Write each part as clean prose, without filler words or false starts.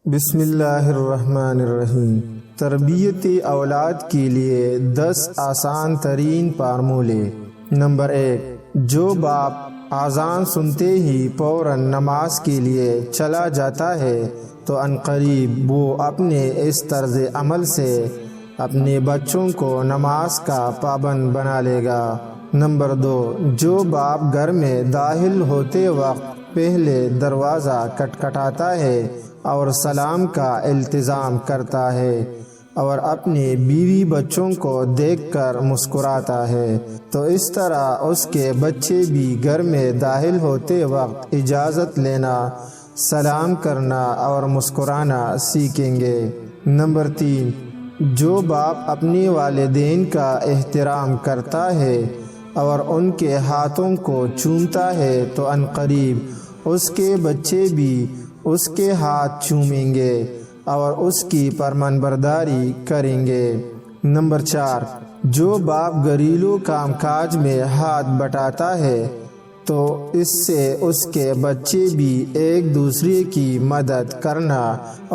بسم اللہ الرحمن الرحیم۔ تربیت اولاد کے لیے 10 آسان ترین فارمولے۔ نمبر 1، جو باپ اذان سنتے ہی فوراً نماز کے لیے چلا جاتا ہے تو عنقریب وہ اپنے اس طرز عمل سے اپنے بچوں کو نماز کا پابند بنا لے گا۔ نمبر 2، جو باپ گھر میں داخل ہوتے وقت پہلے دروازہ کھٹکھٹاتا ہے اور سلام کا التزام کرتا ہے اور اپنے بیوی بچوں کو دیکھ کر مسکراتا ہے تو اس طرح اس کے بچے بھی گھر میں داخل ہوتے وقت اجازت لینا، سلام کرنا اور مسکرانا سیکھیں گے۔ نمبر 3، جو باپ اپنے والدین کا احترام کرتا ہے اور ان کے ہاتھوں کو چومتا ہے تو عنقریب اس کے بچے بھی اس کے ہاتھ چومیں گے اور اس کی فرمانبرداری کریں گے۔ نمبر 4، جو باپ گھریلو کام کاج میں ہاتھ بٹاتا ہے تو اس سے اس کے بچے بھی ایک دوسرے کی مدد کرنا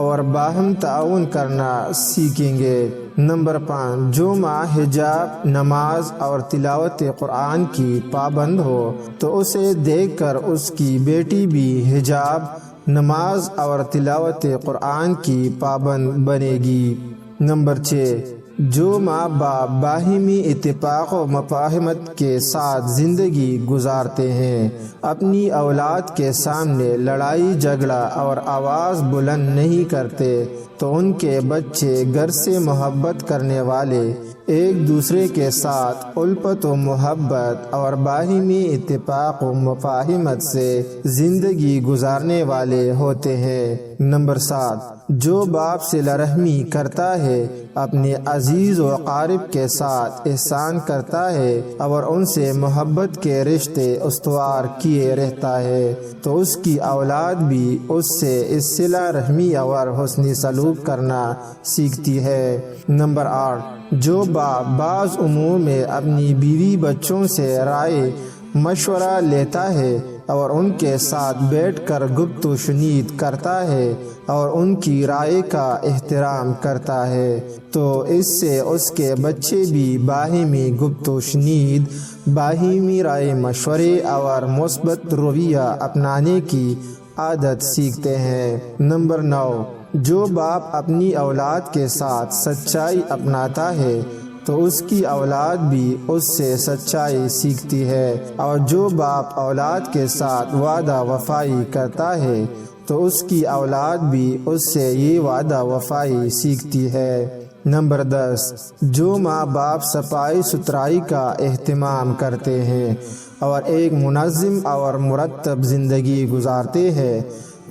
اور باہم تعاون کرنا سیکھیں گے۔ نمبر 5، جو ماں حجاب، نماز اور تلاوت قرآن کی پابند ہو تو اسے دیکھ کر اس کی بیٹی بھی حجاب، نماز اور تلاوت قرآن کی پابند بنے گی۔ نمبر 6، جو ماں باپ باہمی اتفاق و مفاہمت کے ساتھ زندگی گزارتے ہیں، اپنی اولاد کے سامنے لڑائی جھگڑا اور آواز بلند نہیں کرتے تو ان کے بچے گھر سے محبت کرنے والے، ایک دوسرے کے ساتھ الفت و محبت اور باہمی اتفاق و مفاہمت سے زندگی گزارنے والے ہوتے ہیں۔ نمبر 7، جو باپ صلہ رحمی کرتا ہے، اپنے عزیز و اقارب کے ساتھ احسان کرتا ہے اور ان سے محبت کے رشتے استوار کیے رہتا ہے تو اس کی اولاد بھی اس سے اس صلہ رحمی اور حسن سلوک کرنا سیکھتی ہے۔ نمبر 8، جو باپ بعض امور میں اپنی بیوی بچوں سے رائے مشورہ لیتا ہے اور ان کے ساتھ بیٹھ کر گفت و شنید کرتا ہے اور ان کی رائے کا احترام کرتا ہے تو اس سے اس کے بچے بھی باہمی گفت و شنید، باہمی رائے مشورے اور مثبت رویہ اپنانے کی عادت سیکھتے ہیں۔ نمبر 9، جو باپ اپنی اولاد کے ساتھ سچائی اپناتا ہے تو اس کی اولاد بھی اس سے سچائی سیکھتی ہے اور جو باپ اولاد کے ساتھ وعدہ وفائی کرتا ہے تو اس کی اولاد بھی اس سے یہ وعدہ وفائی سیکھتی ہے۔ نمبر 10، جو ماں باپ صفائی ستھرائی کا اہتمام کرتے ہیں اور ایک منظم اور مرتب زندگی گزارتے ہیں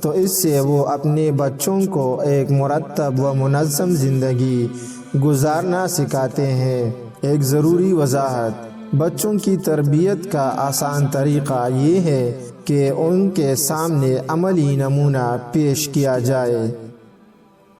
تو اس سے وہ اپنے بچوں کو ایک مرتب و منظم زندگی گزارنا سکھاتے ہیں۔ ایک ضروری وضاحت، بچوں کی تربیت کا آسان طریقہ یہ ہے کہ ان کے سامنے عملی نمونہ پیش کیا جائے۔